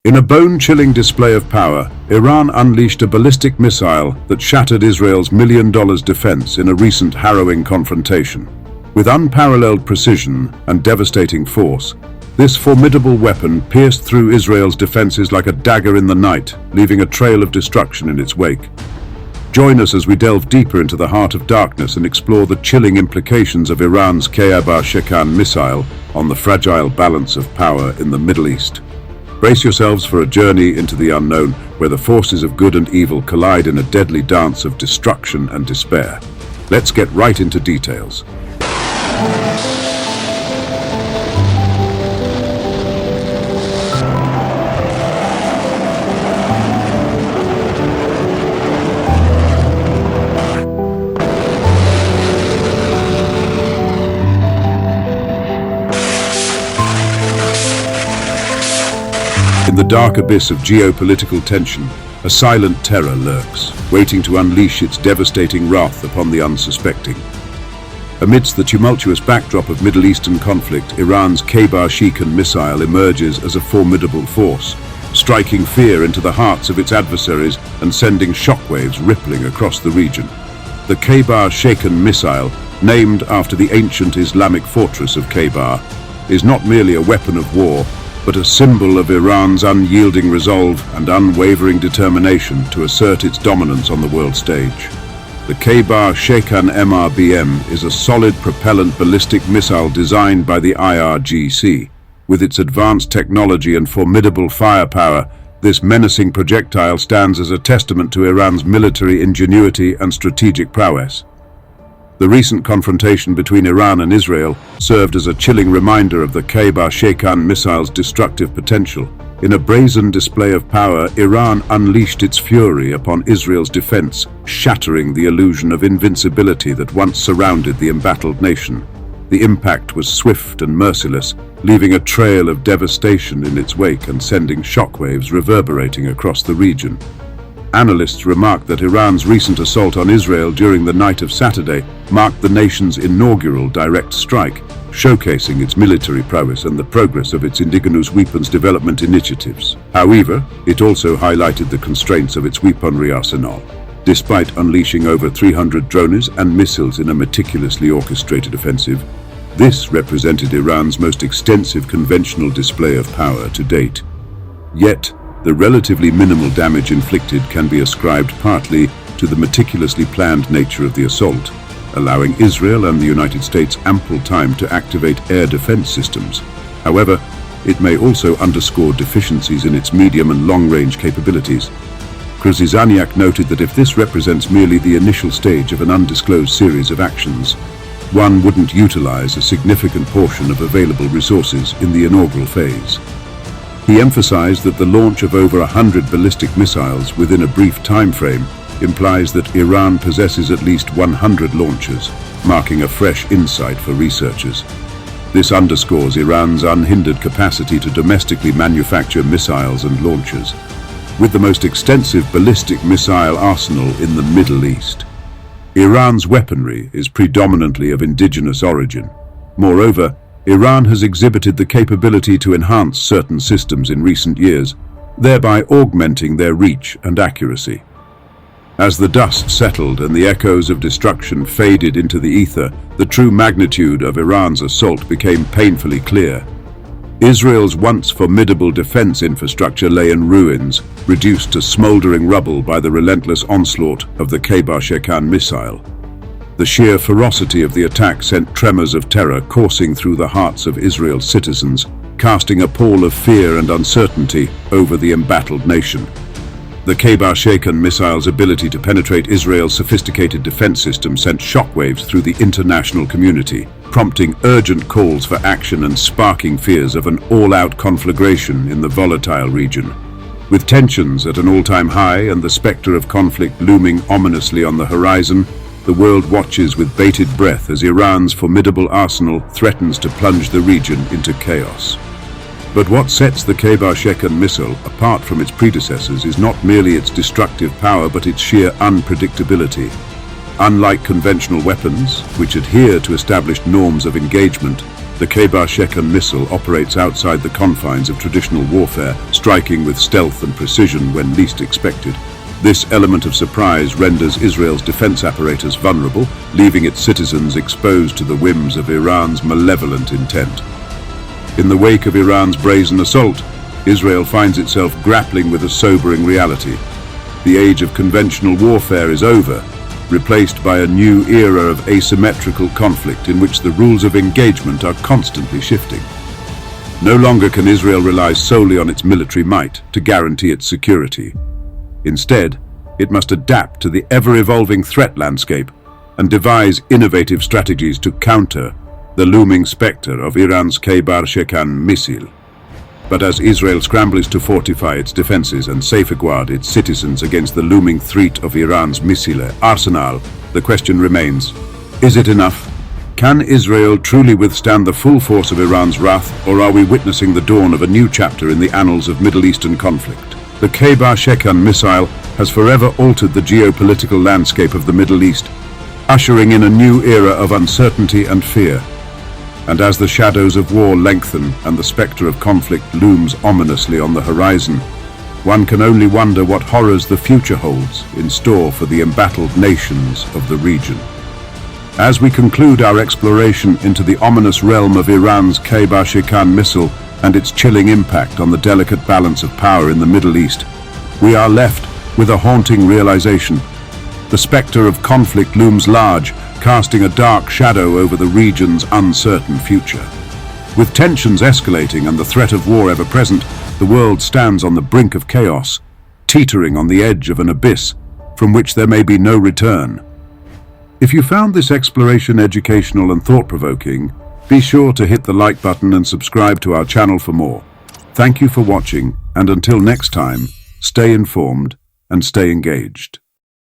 In a bone-chilling display of power, Iran unleashed a ballistic missile that shattered Israel's $1 million defense in a recent harrowing confrontation. With unparalleled precision and devastating force, this formidable weapon pierced through Israel's defenses like a dagger in the night, leaving a trail of destruction in its wake. Join us as we delve deeper into the heart of darkness and explore the chilling implications of Iran's Kheibar-shekan missile on the fragile balance of power in the Middle East. Brace yourselves for a journey into the unknown, where the forces of good and evil collide in a deadly dance of destruction and despair. Let's get right into details. In the dark abyss of geopolitical tension, a silent terror lurks, waiting to unleash its devastating wrath upon the unsuspecting. Amidst the tumultuous backdrop of Middle Eastern conflict, Iran's Kheibar-shekan missile emerges as a formidable force, striking fear into the hearts of its adversaries and sending shockwaves rippling across the region. The Kheibar-shekan missile, named after the ancient Islamic fortress of Kheibar, is not merely a weapon of war, but a symbol of Iran's unyielding resolve and unwavering determination to assert its dominance on the world stage. The Kheibar-shekan MRBM is a solid propellant ballistic missile designed by the IRGC. With its advanced technology and formidable firepower, this menacing projectile stands as a testament to Iran's military ingenuity and strategic prowess. The recent confrontation between Iran and Israel served as a chilling reminder of the Kheibar-shekan missile's destructive potential. In a brazen display of power, Iran unleashed its fury upon Israel's defense, shattering the illusion of invincibility that once surrounded the embattled nation. The impact was swift and merciless, leaving a trail of devastation in its wake and sending shockwaves reverberating across the region. Analysts remark that Iran's recent assault on Israel during the night of Saturday marked the nation's inaugural direct strike, showcasing its military prowess and the progress of its indigenous weapons development initiatives. However, it also highlighted the constraints of its weaponry arsenal. Despite unleashing over 300 drones and missiles in a meticulously orchestrated offensive, this represented Iran's most extensive conventional display of power to date. Yet, the relatively minimal damage inflicted can be ascribed partly to the meticulously planned nature of the assault, allowing Israel and the United States ample time to activate air defense systems. However, it may also underscore deficiencies in its medium and long-range capabilities. Krzyzaniak noted that if this represents merely the initial stage of an undisclosed series of actions, one wouldn't utilize a significant portion of available resources in the inaugural phase. He emphasized that the launch of over 100 ballistic missiles within a brief time frame implies that Iran possesses at least 100 launchers, marking a fresh insight for researchers. This underscores Iran's unhindered capacity to domestically manufacture missiles and launchers, with the most extensive ballistic missile arsenal in the Middle East. Iran's weaponry is predominantly of indigenous origin. Moreover, Iran has exhibited the capability to enhance certain systems in recent years, thereby augmenting their reach and accuracy. As the dust settled and the echoes of destruction faded into the ether, the true magnitude of Iran's assault became painfully clear. Israel's once formidable defense infrastructure lay in ruins, reduced to smoldering rubble by the relentless onslaught of the Kheibar-shekan missile. The sheer ferocity of the attack sent tremors of terror coursing through the hearts of Israel's citizens, casting a pall of fear and uncertainty over the embattled nation. The Kheibar-shekan missile's ability to penetrate Israel's sophisticated defense system sent shockwaves through the international community, prompting urgent calls for action and sparking fears of an all-out conflagration in the volatile region. With tensions at an all-time high and the specter of conflict looming ominously on the horizon, the world watches with bated breath as Iran's formidable arsenal threatens to plunge the region into chaos. But what sets the Kheibar-shekan missile apart from its predecessors is not merely its destructive power but its sheer unpredictability. Unlike conventional weapons, which adhere to established norms of engagement, The Kheibar-shekan missile operates outside the confines of traditional warfare, striking with stealth and precision when least expected. This element of surprise renders Israel's defense apparatus vulnerable, leaving its citizens exposed to the whims of Iran's malevolent intent. In the wake of Iran's brazen assault, Israel finds itself grappling with a sobering reality. The age of conventional warfare is over, replaced by a new era of asymmetrical conflict in which the rules of engagement are constantly shifting. No longer can Israel rely solely on its military might to guarantee its security. Instead, it must adapt to the ever-evolving threat landscape and devise innovative strategies to counter the looming specter of Iran's Kheibar-shekan missile. But as Israel scrambles to fortify its defenses and safeguard its citizens against the looming threat of Iran's missile arsenal, the question remains, is it enough? Can Israel truly withstand the full force of Iran's wrath, or are we witnessing the dawn of a new chapter in the annals of Middle Eastern conflict? The Kheibar-shekan missile has forever altered the geopolitical landscape of the Middle East, ushering in a new era of uncertainty and fear. And as the shadows of war lengthen and the specter of conflict looms ominously on the horizon, one can only wonder what horrors the future holds in store for the embattled nations of the region. As we conclude our exploration into the ominous realm of Iran's Kheibar-shekan missile and its chilling impact on the delicate balance of power in the Middle East, we are left with a haunting realization. The specter of conflict looms large, casting a dark shadow over the region's uncertain future. With tensions escalating and the threat of war ever present, the world stands on the brink of chaos, teetering on the edge of an abyss from which there may be no return. If you found this exploration educational and thought-provoking, be sure to hit the like button and subscribe to our channel for more. Thank you for watching, and until next time, stay informed and stay engaged.